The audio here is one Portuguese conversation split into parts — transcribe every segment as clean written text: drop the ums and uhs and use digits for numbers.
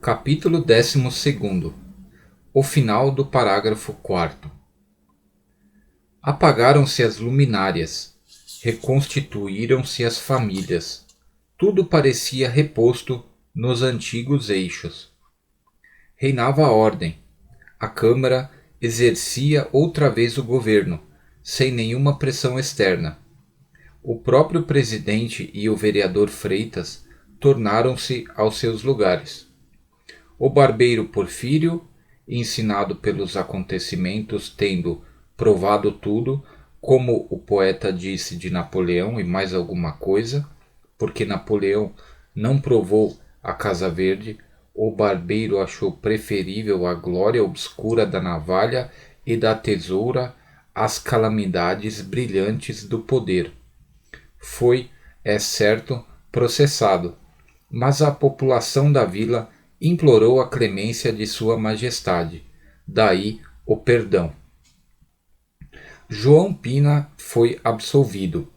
Capítulo 12. O final do parágrafo 4. Apagaram-se as luminárias, reconstituíram-se as famílias. Tudo parecia reposto nos antigos eixos. Reinava a ordem. A Câmara exercia outra vez o governo, sem nenhuma pressão externa. O próprio presidente e o vereador Freitas tornaram-se aos seus lugares. O barbeiro Porfírio, ensinado pelos acontecimentos, tendo provado tudo, como o poeta disse de Napoleão e mais alguma coisa, porque Napoleão não provou a Casa Verde, o barbeiro achou preferível a glória obscura da navalha e da tesoura às calamidades brilhantes do poder. Foi, é certo, processado, mas a população da vila implorou a clemência de Sua Majestade, daí o perdão. João Pina foi absolvido,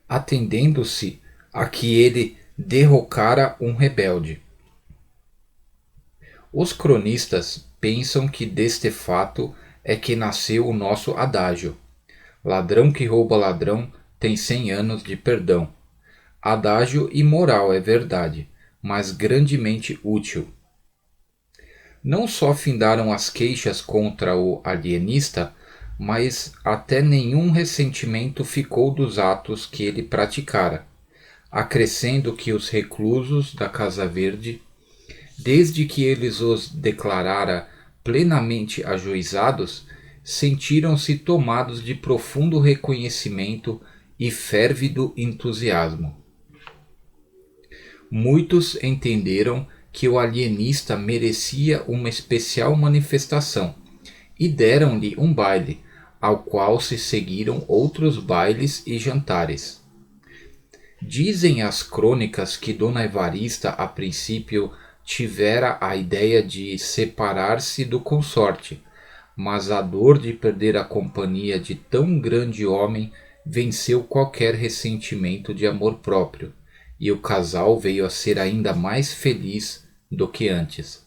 atendendo-se a que ele derrocara um rebelde. Os cronistas pensam que deste fato é que nasceu o nosso adágio: ladrão que rouba ladrão tem 100 anos de perdão. Adágio imoral, é verdade, mas grandemente útil. Não só findaram as queixas contra o alienista, mas até nenhum ressentimento ficou dos atos que ele praticara, acrescendo que os reclusos da Casa Verde, desde que eles os declarara plenamente ajuizados, sentiram-se tomados de profundo reconhecimento e férvido entusiasmo. Muitos entenderam que o alienista merecia uma especial manifestação e deram-lhe um baile, ao qual se seguiram outros bailes e jantares. Dizem as crônicas que Dona Evarista a princípio tivera a ideia de separar-se do consorte, mas a dor de perder a companhia de tão grande homem venceu qualquer ressentimento de amor próprio, e o casal veio a ser ainda mais feliz do que antes.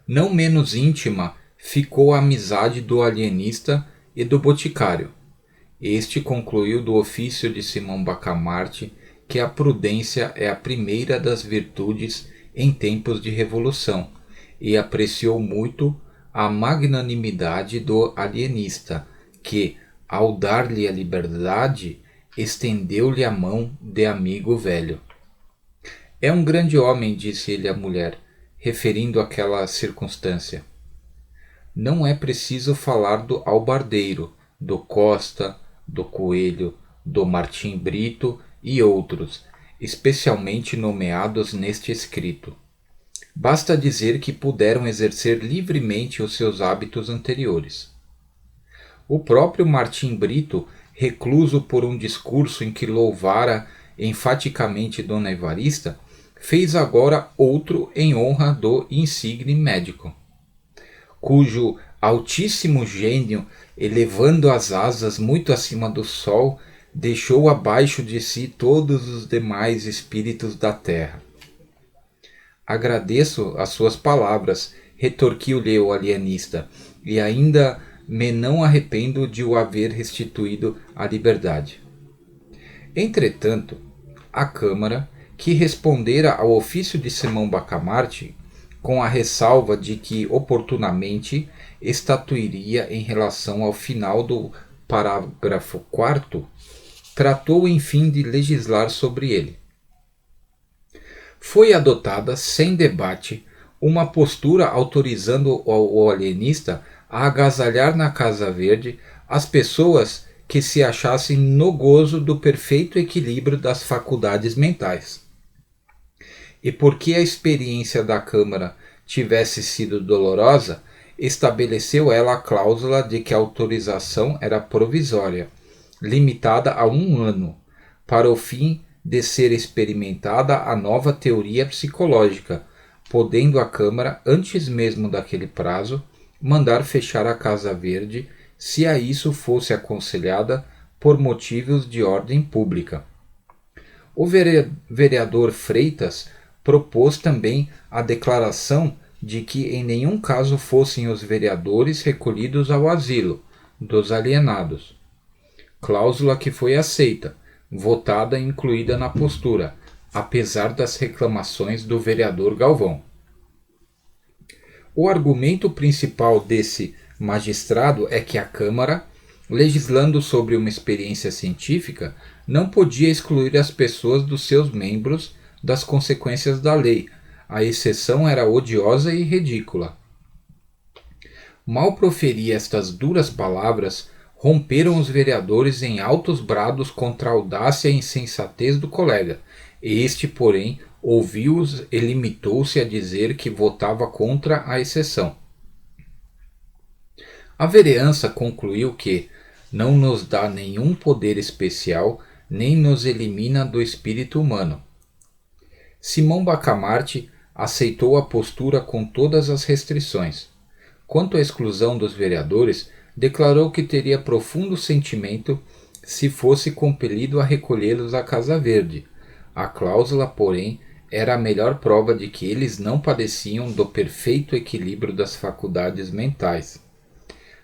Não menos íntima ficou a amizade do alienista e do boticário. Este concluiu do ofício de Simão Bacamarte que a prudência é a primeira das virtudes em tempos de revolução, e apreciou muito a magnanimidade do alienista, que, ao dar-lhe a liberdade, estendeu-lhe a mão de amigo velho. É um grande homem, disse ele à mulher, referindo aquela circunstância. Não é preciso falar do albardeiro, do Costa, do Coelho, do Martim Brito e outros, especialmente nomeados neste escrito. Basta dizer que puderam exercer livremente os seus hábitos anteriores. O próprio Martim Brito, recluso por um discurso em que louvara enfaticamente Dona Evarista, fez agora outro em honra do insigne médico, cujo altíssimo gênio, elevando as asas muito acima do sol, deixou abaixo de si todos os demais espíritos da terra. Agradeço as suas palavras, retorquiu-lhe o alienista, e ainda me não arrependo de o haver restituído à liberdade. Entretanto, a Câmara, que respondera ao ofício de Simão Bacamarte, com a ressalva de que oportunamente estatuiria em relação ao final do parágrafo 4º, tratou enfim de legislar sobre ele. Foi adotada, sem debate, uma postura autorizando o alienista a agasalhar na Casa Verde as pessoas que se achassem no gozo do perfeito equilíbrio das faculdades mentais. E porque a experiência da Câmara tivesse sido dolorosa, estabeleceu ela a cláusula de que a autorização era provisória, limitada a 1 ano, para o fim de ser experimentada a nova teoria psicológica, podendo a Câmara, antes mesmo daquele prazo, mandar fechar a Casa Verde, se a isso fosse aconselhada por motivos de ordem pública. O vereador Freitas propôs também a declaração de que em nenhum caso fossem os vereadores recolhidos ao asilo dos alienados. Cláusula que foi aceita, votada e incluída na postura, apesar das reclamações do vereador Galvão. O argumento principal desse magistrado é que a Câmara, legislando sobre uma experiência científica, não podia excluir as pessoas dos seus membros das consequências da lei. A exceção era odiosa e ridícula. Mal proferia estas duras palavras, romperam os vereadores em altos brados contra a audácia e insensatez do colega. Este, porém, ouviu-os e limitou-se a dizer que votava contra a exceção. A vereança concluiu que não nos dá nenhum poder especial, nem nos elimina do espírito humano. Simão Bacamarte aceitou a postura com todas as restrições. Quanto à exclusão dos vereadores, declarou que teria profundo sentimento se fosse compelido a recolhê-los à Casa Verde. A cláusula, porém, era a melhor prova de que eles não padeciam do perfeito equilíbrio das faculdades mentais.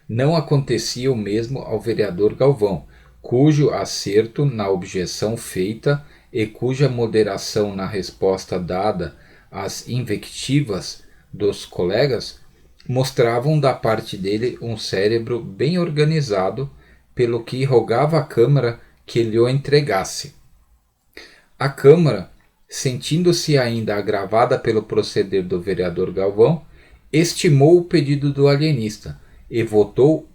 Não acontecia o mesmo ao vereador Galvão, cujo acerto na objeção feita e cuja moderação na resposta dada às invectivas dos colegas mostravam da parte dele um cérebro bem organizado, pelo que rogava à Câmara que lhe o entregasse. A Câmara, sentindo-se ainda agravada pelo proceder do vereador Galvão, estimou o pedido do alienista e votou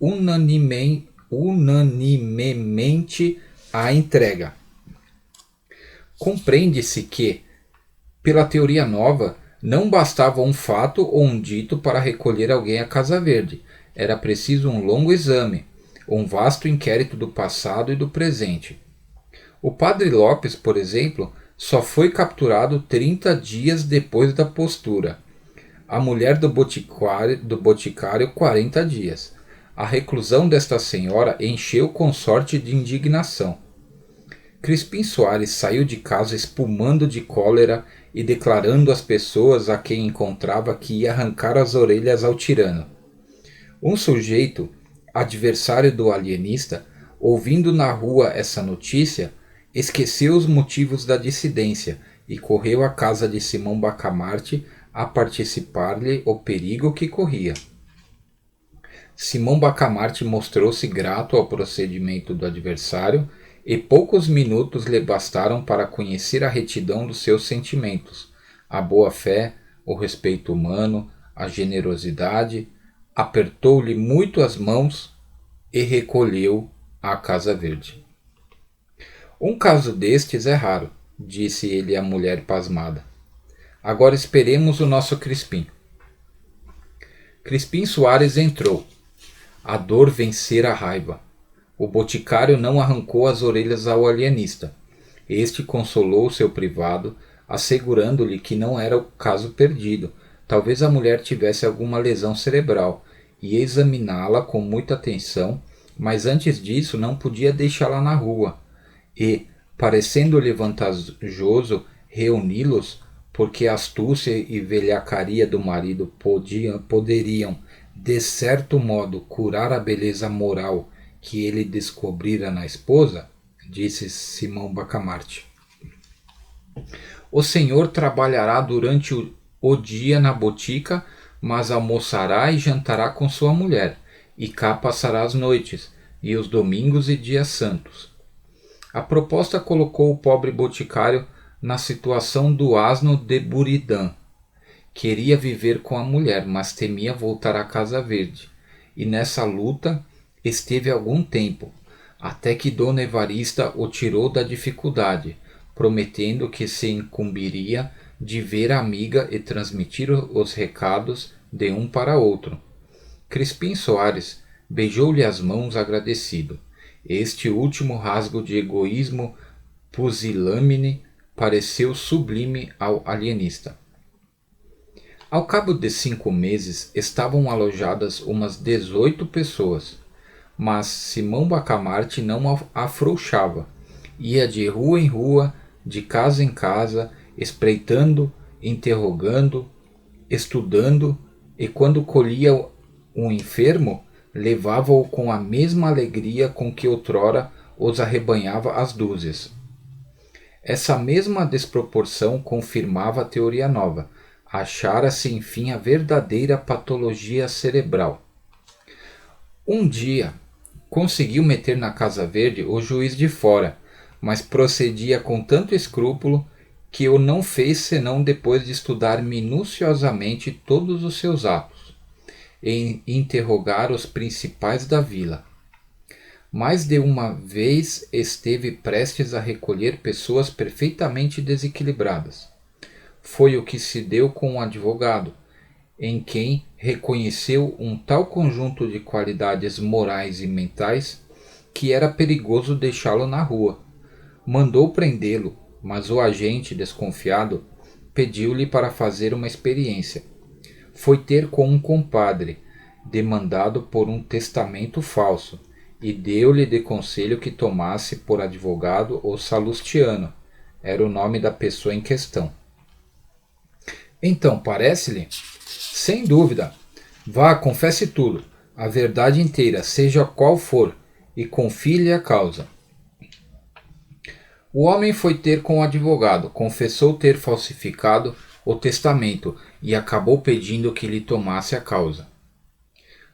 unanimemente a entrega. Compreende-se que, pela teoria nova, não bastava um fato ou um dito para recolher alguém à Casa Verde. Era preciso um longo exame, um vasto inquérito do passado e do presente. O padre Lopes, por exemplo, só foi capturado 30 dias depois da postura. A mulher do boticário 40 dias. A reclusão desta senhora encheu o consorte de indignação. Crispim Soares saiu de casa espumando de cólera e declarando às pessoas a quem encontrava que ia arrancar as orelhas ao tirano. Um sujeito, adversário do alienista, ouvindo na rua essa notícia, esqueceu os motivos da dissidência e correu à casa de Simão Bacamarte a participar-lhe o perigo que corria. Simão Bacamarte mostrou-se grato ao procedimento do adversário e poucos minutos lhe bastaram para conhecer a retidão dos seus sentimentos, a boa-fé, o respeito humano, a generosidade, apertou-lhe muito as mãos e recolheu à Casa Verde. Um caso destes é raro, disse ele à mulher pasmada. Agora esperemos o nosso Crispim. Crispim Soares entrou. A dor vencera a raiva. O boticário não arrancou as orelhas ao alienista. Este consolou seu privado, assegurando-lhe que não era o caso perdido. Talvez a mulher tivesse alguma lesão cerebral, e examiná-la com muita atenção, mas antes disso não podia deixá-la na rua. E, parecendo-lhe vantajoso reuni-los, porque a astúcia e velhacaria do marido poderiam, de certo modo, curar a beleza moral que ele descobrira na esposa, disse Simão Bacamarte. O senhor trabalhará durante o dia na botica, mas almoçará e jantará com sua mulher, e cá passará as noites, e os domingos e dias santos. A proposta colocou o pobre boticário na situação do asno de Buridan. Queria viver com a mulher, mas temia voltar à Casa Verde, e nessa luta esteve algum tempo, até que Dona Evarista o tirou da dificuldade, prometendo que se incumbiria de ver a amiga e transmitir os recados de um para outro. Crispim Soares beijou-lhe as mãos agradecido. Este último rasgo de egoísmo pusilânime pareceu sublime ao alienista. Ao cabo de 5 meses estavam alojadas umas 18 pessoas. Mas Simão Bacamarte não afrouxava. Ia de rua em rua, de casa em casa, espreitando interrogando, estudando, e quando colhia um enfermo, levava-o com a mesma alegria com que outrora os arrebanhava às dúzias. Essa mesma desproporção confirmava a teoria nova. Achara-se, enfim, a verdadeira patologia cerebral. Um dia, conseguiu meter na Casa Verde o juiz de fora, mas procedia com tanto escrúpulo que o não fez senão depois de estudar minuciosamente todos os seus atos e interrogar os principais da vila. Mais de uma vez esteve prestes a recolher pessoas perfeitamente desequilibradas. Foi o que se deu com um advogado, em quem reconheceu um tal conjunto de qualidades morais e mentais que era perigoso deixá-lo na rua. Mandou prendê-lo, mas o agente, desconfiado, pediu-lhe para fazer uma experiência. Foi ter com um compadre, demandado por um testamento falso, e deu-lhe de conselho que tomasse por advogado o Salustiano, era o nome da pessoa em questão. Então, parece-lhe? Sem dúvida. Vá, confesse tudo, a verdade inteira, seja qual for, e confie-lhe a causa. O homem foi ter com o advogado, confessou ter falsificado o testamento e acabou pedindo que lhe tomasse a causa.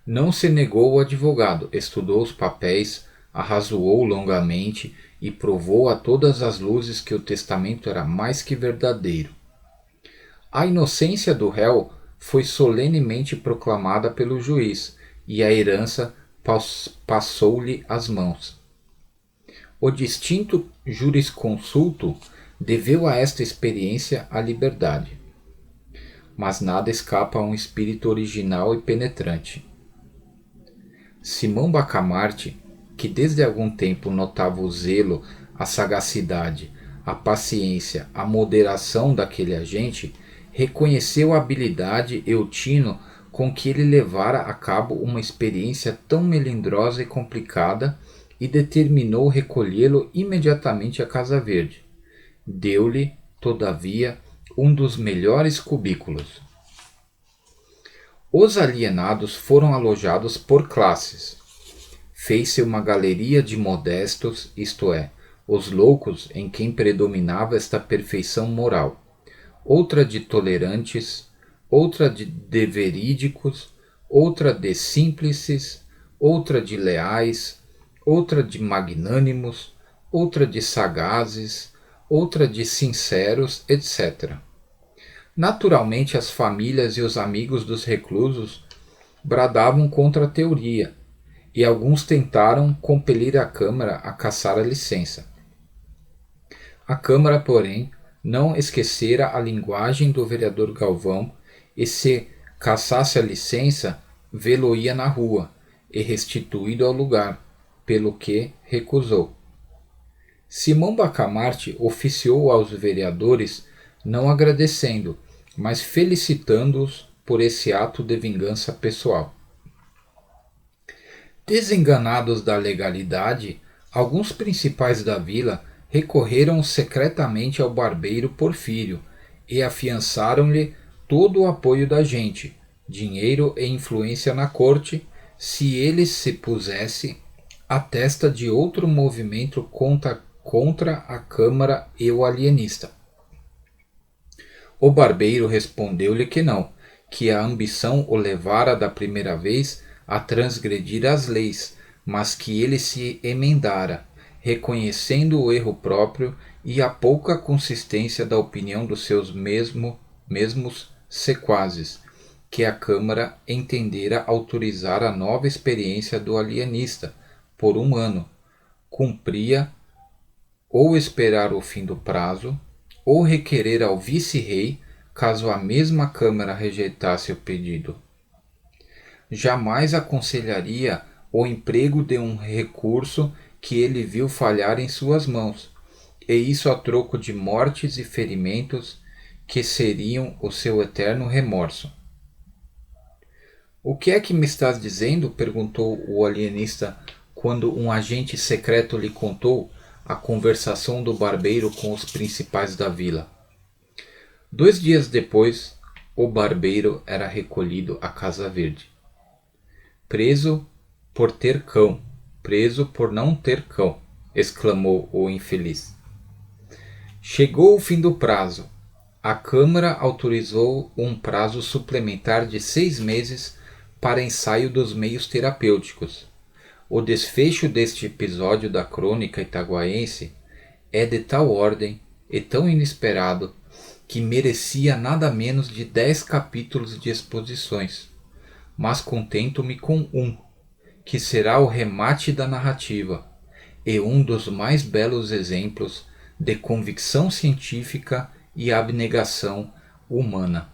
Não se negou o advogado, estudou os papéis, arrazoou longamente e provou a todas as luzes que o testamento era mais que verdadeiro. A inocência do réu foi solenemente proclamada pelo juiz e a herança passou-lhe às mãos. O distinto jurisconsulto deveu a esta experiência a liberdade. Mas nada escapa a um espírito original e penetrante. Simão Bacamarte, que desde algum tempo notava o zelo, a sagacidade, a paciência, a moderação daquele agente, reconheceu a habilidade e o tino com que ele levara a cabo uma experiência tão melindrosa e complicada e determinou recolhê-lo imediatamente à Casa Verde. Deu-lhe, todavia, um dos melhores cubículos. Os alienados foram alojados por classes. Fez-se uma galeria de modestos, isto é, os loucos em quem predominava esta perfeição moral, outra de tolerantes, outra de verídicos, outra de símplices, outra de leais, outra de magnânimos, outra de sagazes, outra de sinceros, etc. Naturalmente, as famílias e os amigos dos reclusos bradavam contra a teoria, e alguns tentaram compelir a Câmara a cassar a licença. A Câmara, porém, não esquecera a linguagem do vereador Galvão, e se cassasse a licença, vê-lo-ia na rua, e restituído ao lugar, pelo que recusou. Simão Bacamarte oficiou aos vereadores, não agradecendo, mas felicitando-os por esse ato de vingança pessoal. Desenganados da legalidade, alguns principais da vila recorreram secretamente ao barbeiro Porfírio e afiançaram-lhe todo o apoio da gente, dinheiro e influência na corte, se ele se pusesse à testa de outro movimento contra a Câmara e o alienista. O barbeiro respondeu-lhe que não, que a ambição o levara da primeira vez a transgredir as leis, mas que ele se emendara, reconhecendo o erro próprio e a pouca consistência da opinião dos seus mesmos sequazes, que a Câmara entendera autorizar a nova experiência do alienista por 1 ano. Cumpria ou esperar o fim do prazo, ou requerer ao vice-rei, caso a mesma Câmara rejeitasse o pedido. Jamais aconselharia o emprego de um recurso que ele viu falhar em suas mãos, e isso a troco de mortes e ferimentos que seriam o seu eterno remorso. O que é que me estás dizendo? Perguntou o alienista quando um agente secreto lhe contou a conversação do barbeiro com os principais da vila. 2 dias depois, o barbeiro era recolhido à Casa Verde. Preso por ter cão, preso por não ter cão, exclamou o infeliz. Chegou o fim do prazo. A Câmara autorizou um prazo suplementar de 6 meses para ensaio dos meios terapêuticos. O desfecho deste episódio da crônica itaguaense é de tal ordem e tão inesperado que merecia nada menos de 10 capítulos de exposições, mas contento-me com um, que será o remate da narrativa e um dos mais belos exemplos de convicção científica e abnegação humana.